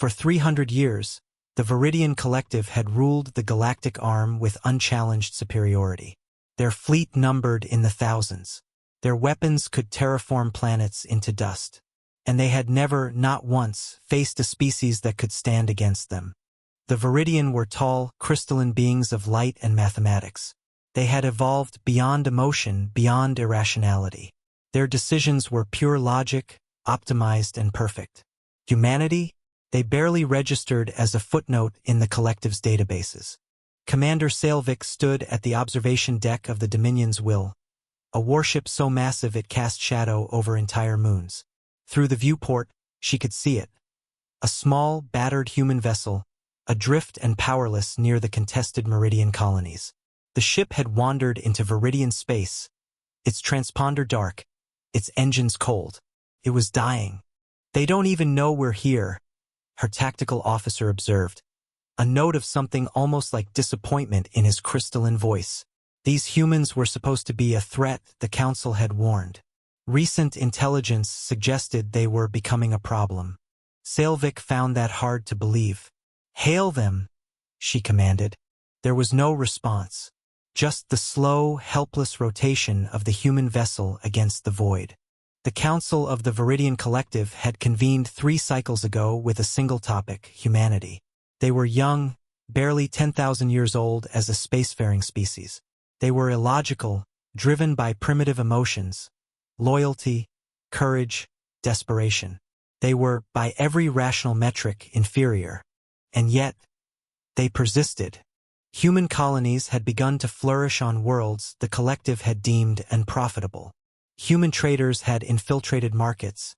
For 300 years, the Veridian Collective had ruled the galactic arm with unchallenged superiority. Their fleet numbered in the thousands. Their weapons could terraform planets into dust. And they had never, not once, faced a species that could stand against them. The Veridian were tall, crystalline beings of light and mathematics. They had evolved beyond emotion, beyond irrationality. Their decisions were pure logic, optimized and perfect. Humanity? They barely registered as a footnote in the Collective's databases. Commander Sael'vik stood at the observation deck of the Dominion's Will, a warship so massive it cast shadow over entire moons. Through the viewport, she could see it. A small, battered human vessel, adrift and powerless near the contested Meridian colonies. The ship had wandered into Veridian space, its transponder dark, its engines cold. It was dying. "They don't even know we're here," her tactical officer observed, a note of something almost like disappointment in his crystalline voice. These humans were supposed to be a threat, the Council had warned. Recent intelligence suggested they were becoming a problem. Sael'vik found that hard to believe. "Hail them," she commanded. There was no response, just the slow, helpless rotation of the human vessel against the void. The Council of the Veridian Collective had convened 3 cycles ago with a single topic: humanity. They were young, barely 10,000 years old as a spacefaring species. They were illogical, driven by primitive emotions: loyalty, courage, desperation. They were, by every rational metric, inferior. And yet, they persisted. Human colonies had begun to flourish on worlds the Collective had deemed unprofitable. Human traders had infiltrated markets,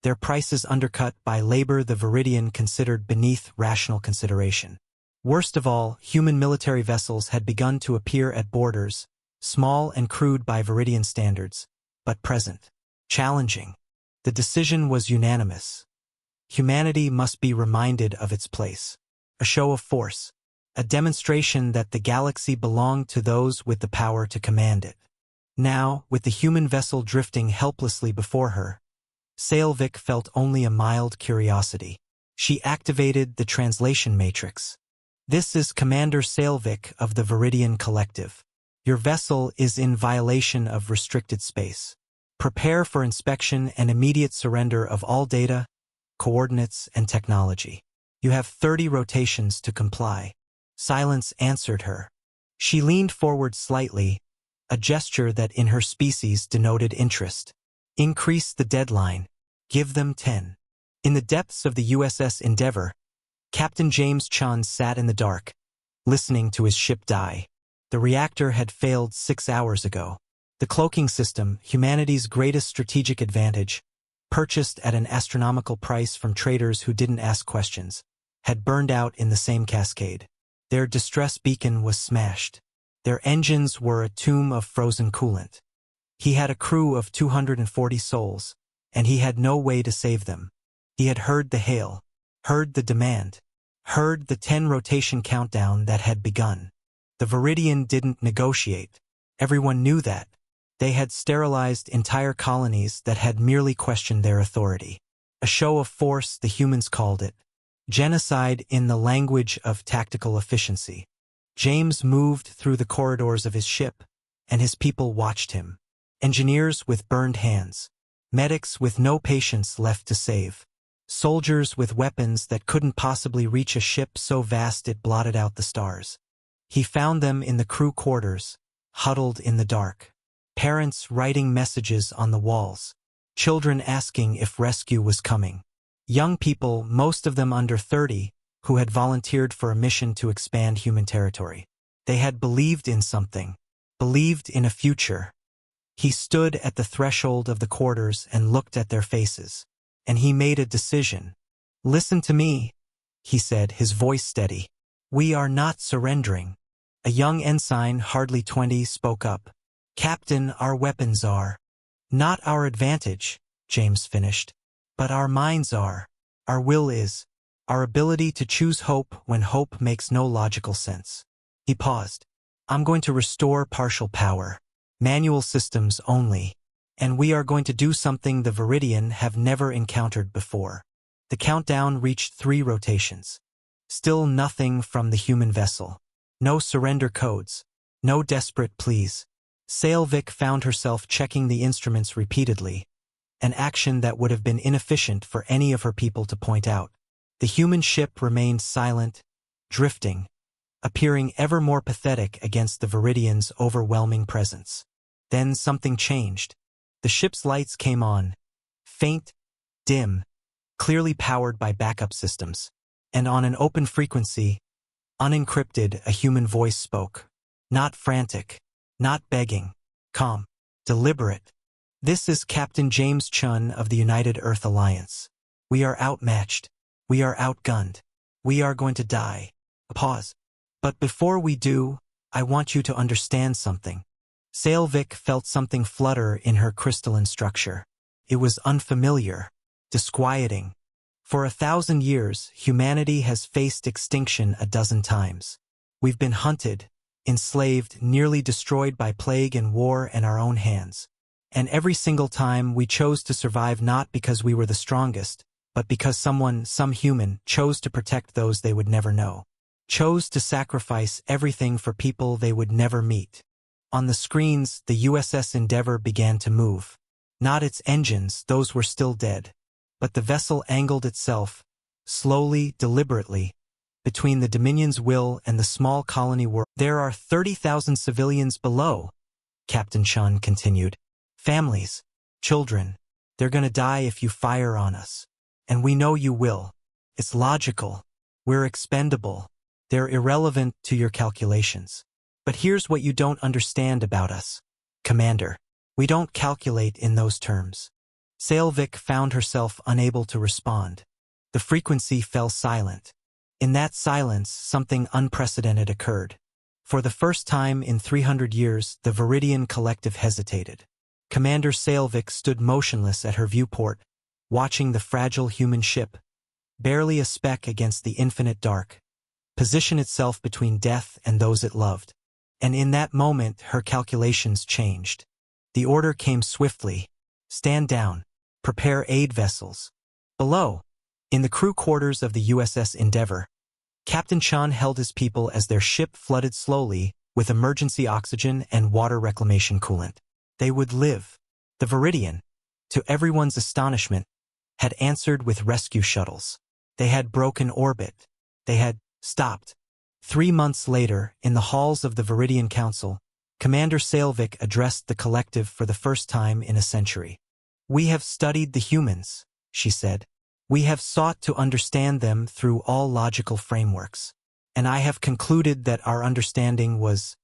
their prices undercut by labor the Veridian considered beneath rational consideration. Worst of all, human military vessels had begun to appear at borders, small and crude by Veridian standards, but present, challenging. The decision was unanimous. Humanity must be reminded of its place. A show of force, a demonstration that the galaxy belonged to those with the power to command it. Now, with the human vessel drifting helplessly before her, Sael'vik felt only a mild curiosity. She activated the translation matrix. "This is Commander Sael'vik of the Veridian Collective. Your vessel is in violation of restricted space. Prepare for inspection and immediate surrender of all data, coordinates, and technology. You have 30 rotations to comply." Silence answered her. She leaned forward slightly, a gesture that in her species denoted interest. "Increase the deadline. Give them 10. In the depths of the USS Endeavour, Captain James Chen sat in the dark, listening to his ship die. The reactor had failed 6 hours ago. The cloaking system, humanity's greatest strategic advantage, purchased at an astronomical price from traders who didn't ask questions, had burned out in the same cascade. Their distress beacon was smashed. Their engines were a tomb of frozen coolant. He had a crew of 240 souls, and he had no way to save them. He had heard the hail, heard the demand, heard the 10 rotation countdown that had begun. The Veridian didn't negotiate. Everyone knew that. They had sterilized entire colonies that had merely questioned their authority. A show of force, the humans called it. Genocide in the language of tactical efficiency. James moved through the corridors of his ship, and his people watched him. Engineers with burned hands. Medics with no patience left to save. Soldiers with weapons that couldn't possibly reach a ship so vast it blotted out the stars. He found them in the crew quarters, huddled in the dark. Parents writing messages on the walls. Children asking if rescue was coming. Young people, most of them under 30, who had volunteered for a mission to expand human territory. They had believed in something, believed in a future. He stood at the threshold of the quarters and looked at their faces. And he made a decision. "Listen to me," he said, his voice steady. "We are not surrendering." A young ensign, hardly 20, spoke up. "Captain, our weapons are." "Not our advantage," James finished. "But our minds are. Our will is. Our ability to choose hope when hope makes no logical sense." He paused. "I'm going to restore partial power. Manual systems only. And we are going to do something the Veridian have never encountered before. The countdown reached 3 rotations. Still nothing from the human vessel. No surrender codes. No desperate pleas. Sael'vik found herself checking the instruments repeatedly, an action that would have been inefficient for any of her people to point out. The human ship remained silent, drifting, appearing ever more pathetic against the Veridians' overwhelming presence. Then something changed. The ship's lights came on, faint, dim, clearly powered by backup systems. And on an open frequency, unencrypted, a human voice spoke. Not frantic, not begging, calm, deliberate. "This is Captain James Chen of the United Earth Alliance. We are outmatched. We are outgunned. We are going to die." A pause. "But before we do, I want you to understand something." Sael'vik felt something flutter in her crystalline structure. It was unfamiliar, disquieting. For 1,000 years, humanity has faced extinction a dozen times. We've been hunted, enslaved, nearly destroyed by plague and war and our own hands. And every single time we chose to survive, not because we were the strongest, but because some human, chose to protect those they would never know. Chose to sacrifice everything for people they would never meet. On the screens, the USS Endeavour began to move. Not its engines, those were still dead. But the vessel angled itself, slowly, deliberately, between the Dominion's will and the small colony world. "There are 30,000 civilians below," Captain Chen continued. "Families, children. They're gonna die if you fire on us. And we know you will. It's logical. We're expendable. They're irrelevant to your calculations. But here's what you don't understand about us, Commander. We don't calculate in those terms." Sael'vik found herself unable to respond. The frequency fell silent. In that silence, something unprecedented occurred. For the first time in 300 years, the Veridian Collective hesitated. Commander Sael'vik stood motionless at her viewport, watching the fragile human ship, barely a speck against the infinite dark, position itself between death and those it loved. And in that moment, her calculations changed. The order came swiftly. "Stand down. Prepare aid vessels." Below, in the crew quarters of the USS Endeavour, Captain Chen held his people as their ship flooded slowly with emergency oxygen and water reclamation coolant. They would live. The Veridian, to everyone's astonishment, had answered with rescue shuttles. They had broken orbit. They had stopped. 3 months later, in the halls of the Veridian Council, Commander Sael'vik addressed the collective for the first time in a century. "We have studied the humans," she said. "We have sought to understand them through all logical frameworks. And I have concluded that our understanding was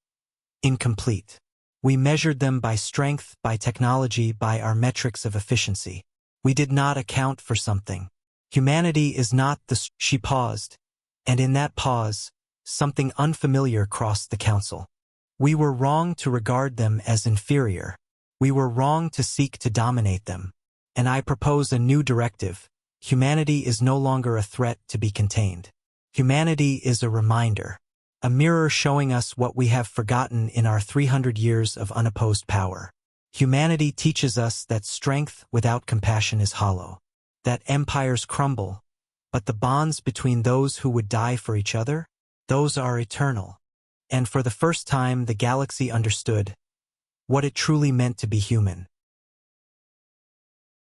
incomplete. We measured them by strength, by technology, by our metrics of efficiency. We did not account for something. Humanity is not the..." She paused, and in that pause, something unfamiliar crossed the council. "We were wrong to regard them as inferior. We were wrong to seek to dominate them. And I propose a new directive. Humanity is no longer a threat to be contained. Humanity is a reminder, a mirror showing us what we have forgotten in our 300 years of unopposed power. Humanity teaches us that strength without compassion is hollow, that empires crumble, but the bonds between those who would die for each other, those are eternal." And for the first time, the galaxy understood what it truly meant to be human.